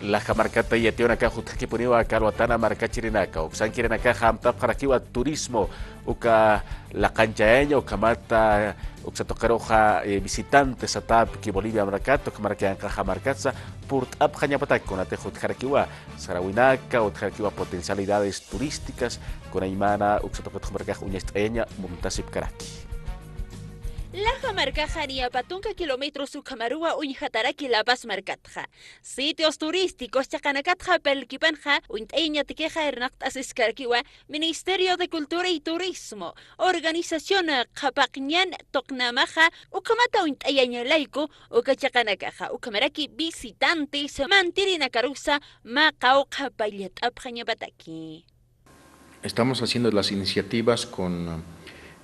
la jamarcata y ationa acá justa que ponió acá luatana marca chirinaca o san quieren acá hamta para que turismo uka la canchaeña o mata o se tocaroja visitantes atap que Bolivia marcato que marca acá jamarcatza por ap jañapata con ate jutjarkiwa sarawinaka o tjarkiwa potencialidades turísticas con aymana o se toca marca uñesteña muntasip karaki. La Jamarca haría patunca kilómetros su camarúa unjataraki la paz marcatja. Sitios turísticos chacanacatja pelquipanja uinteña tequeja hernactas escarquiwa Ministerio de Cultura y Turismo Organización Japaqñan Tocnamaja ucamata uinteyañalaiko ucachacanakaja ucamaraki visitantes mantirina carusa macauca payat apjañapataki. Estamos haciendo las iniciativas con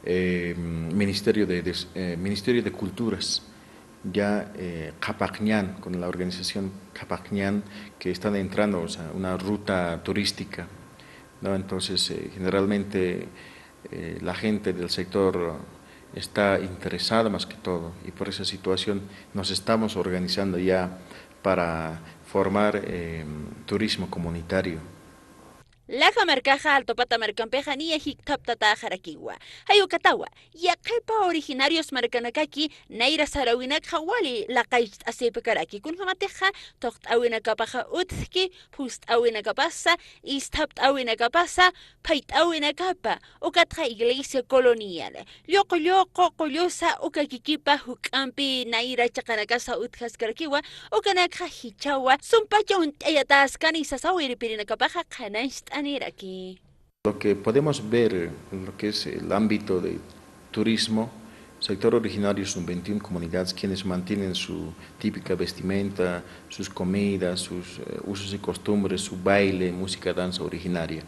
Ministerio de Culturas, ya Capacñán, con la organización Capacñán, que están entrando, o sea, una ruta turística, ¿no? Entonces, generalmente la gente del sector está interesada más que todo, y por esa situación nos estamos organizando ya para formar turismo comunitario. La jamarcaja alto pata marcampeja ni tata jarakiwa. Hayukatawa, yakepa originarios marcanakaki, naira sarawinak hawali, la kait asepekaraki, kun hamateja, tocht awinakapaja utski, pust awinakapasa, istapt awinakapasa, pait awinakapa, ukatra iglesia colonial. Lyoko kollosa, ukakikipa hukampi, naira chakanakasa utkaskarkiwa, ukanakha hichawa, sumpacha untayatascani sasawiripirinacapaja kanast. Aquí. Lo que podemos ver en lo que es el ámbito de turismo, sector originario son 21 comunidades quienes mantienen su típica vestimenta, sus comidas, sus usos y costumbres, su baile, música, danza originaria.